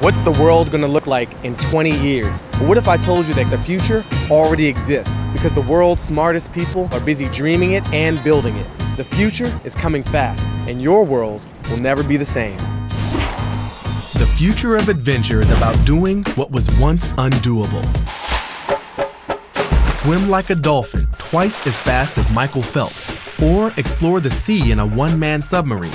What's the world gonna look like in 20 years? But what if I told you that the future already exists? Because the world's smartest people are busy dreaming it and building it. The future is coming fast, and your world will never be the same. The future of adventure is about doing what was once undoable. Swim like a dolphin, twice as fast as Michael Phelps, or explore the sea in a one-man submarine.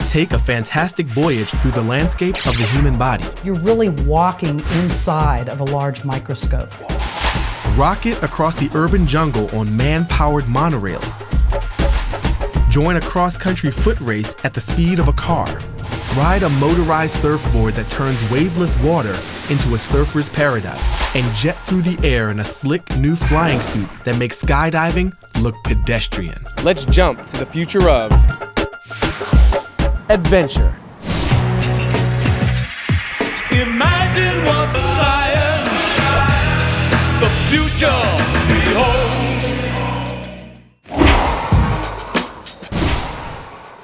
Take a fantastic voyage through the landscape of the human body. You're really walking inside of a large microscope. Rocket across the urban jungle on man-powered monorails. Join a cross-country foot race at the speed of a car. Ride a motorized surfboard that turns waveless water into a surfer's paradise. And jet through the air in a slick new flying suit that makes skydiving look pedestrian. Let's jump to the future of adventure. Imagine what the science, the future beholds.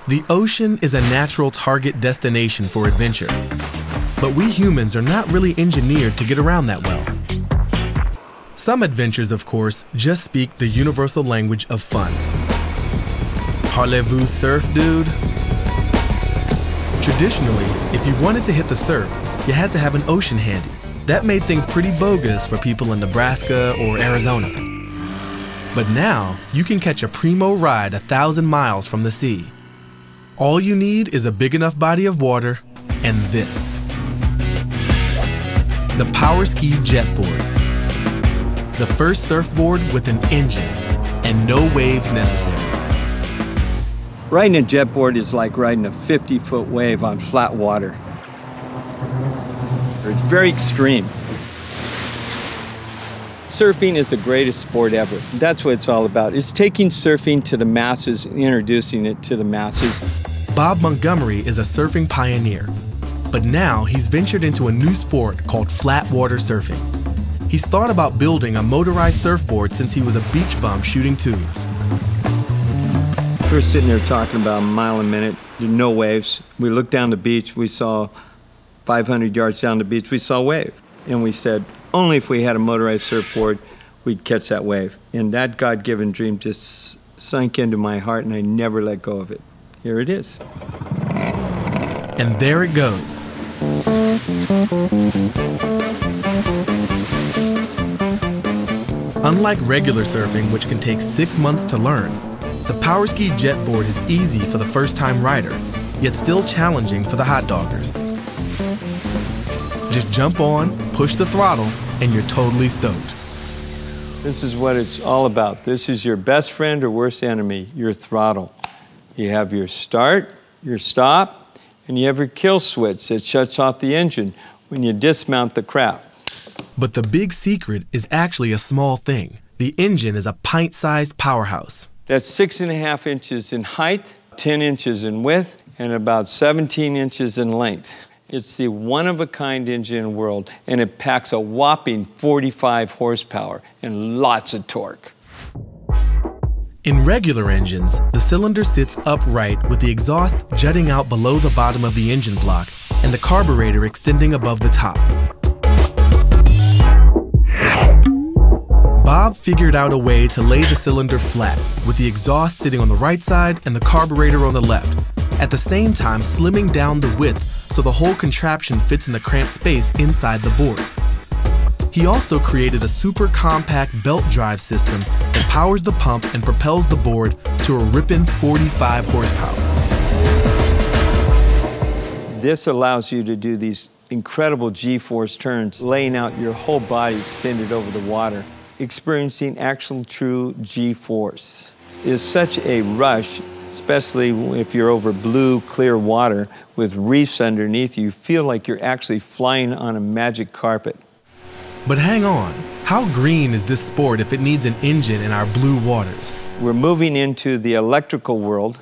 The ocean is a natural target destination for adventure, but we humans are not really engineered to get around that well. Some adventures, of course, just speak the universal language of fun. Parlez-vous surf, dude? Traditionally, if you wanted to hit the surf, you had to have an ocean handy. That made things pretty bogus for people in Nebraska or Arizona. But now, you can catch a primo ride 1,000 miles from the sea. All you need is a big enough body of water and this. The PowerSki JetBoard. The first surfboard with an engine and no waves necessary. Riding a jetboard is like riding a 50-foot wave on flat water. It's very extreme. Surfing is the greatest sport ever. That's what it's all about. It's taking surfing to the masses and introducing it to the masses. Bob Montgomery is a surfing pioneer, but now he's ventured into a new sport called flat water surfing. He's thought about building a motorized surfboard since he was a beach bum shooting tubes. We were sitting there talking about a mile a minute, no waves. We looked down the beach, we saw 500 yards down the beach, we saw a wave. And we said, only if we had a motorized surfboard, we'd catch that wave. And that God-given dream just sunk into my heart and I never let go of it. Here it is. And there it goes. Unlike regular surfing, which can take 6 months to learn, the PowerSki JetBoard is easy for the first-time rider, yet still challenging for the hot doggers. Just jump on, push the throttle, and you're totally stoked. This is what it's all about. This is your best friend or worst enemy, your throttle. You have your start, your stop, and you have your kill switch that shuts off the engine when you dismount the craft. But the big secret is actually a small thing. The engine is a pint-sized powerhouse. That's 6.5 inches in height, 10 inches in width, and about 17 inches in length. It's the one-of-a-kind engine in the world, and it packs a whopping 45 horsepower and lots of torque. In regular engines, the cylinder sits upright with the exhaust jutting out below the bottom of the engine block and the carburetor extending above the top. Bob figured out a way to lay the cylinder flat, with the exhaust sitting on the right side and the carburetor on the left, at the same time slimming down the width so the whole contraption fits in the cramped space inside the board. He also created a super compact belt drive system that powers the pump and propels the board to a ripping 45 horsepower. This allows you to do these incredible G-force turns, laying out your whole body extended over the water, experiencing actual true G-force. It's such a rush, especially if you're over blue, clear water with reefs underneath you. You feel like you're actually flying on a magic carpet. But hang on, how green is this sport if it needs an engine in our blue waters? We're moving into the electrical world.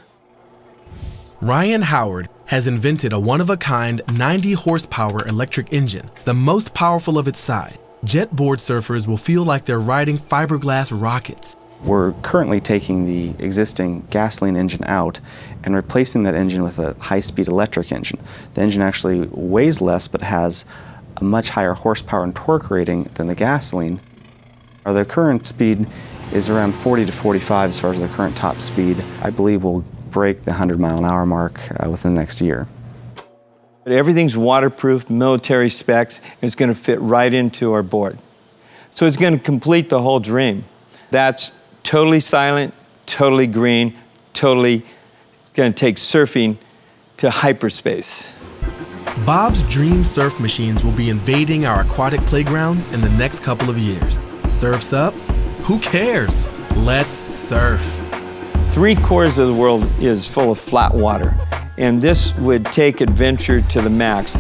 Ryan Howard has invented a one-of-a-kind 90 horsepower electric engine, the most powerful of its size. JetBoard surfers will feel like they're riding fiberglass rockets. We're currently taking the existing gasoline engine out and replacing that engine with a high-speed electric engine. The engine actually weighs less but has a much higher horsepower and torque rating than the gasoline. The current speed is around 40 to 45 as far as the current top speed. I believe we'll break the 100-mile-an-hour mark within the next year. Everything's waterproof, military specs, and it's going to fit right into our board. So it's going to complete the whole dream. That's totally silent, totally green, totally going to take surfing to hyperspace. Bob's dream surf machines will be invading our aquatic playgrounds in the next couple of years. Surf's up? Who cares? Let's surf. 3/4 of the world is full of flat water, and this would take adventure to the max.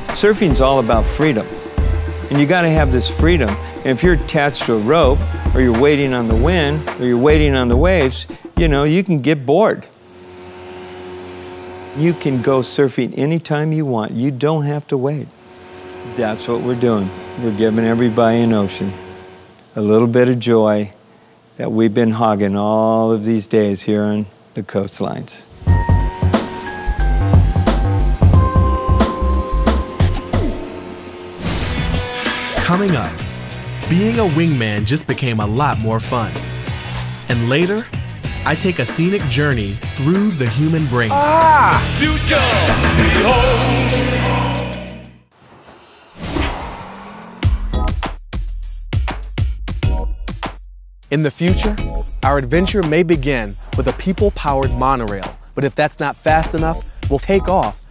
Surfing's all about freedom, and you got to have this freedom. And if you're attached to a rope, or you're waiting on the wind, or you're waiting on the waves, you know, you can get bored. You can go surfing anytime you want. You don't have to wait. That's what we're doing. We're giving everybody an ocean, a little bit of joy that we've been hogging all of these days here on the coastlines. Coming up, being a wingman just became a lot more fun. And later, I take a scenic journey through the human brain. Future, behold. In the future, our adventure may begin with a people-powered monorail, but if that's not fast enough, we'll take off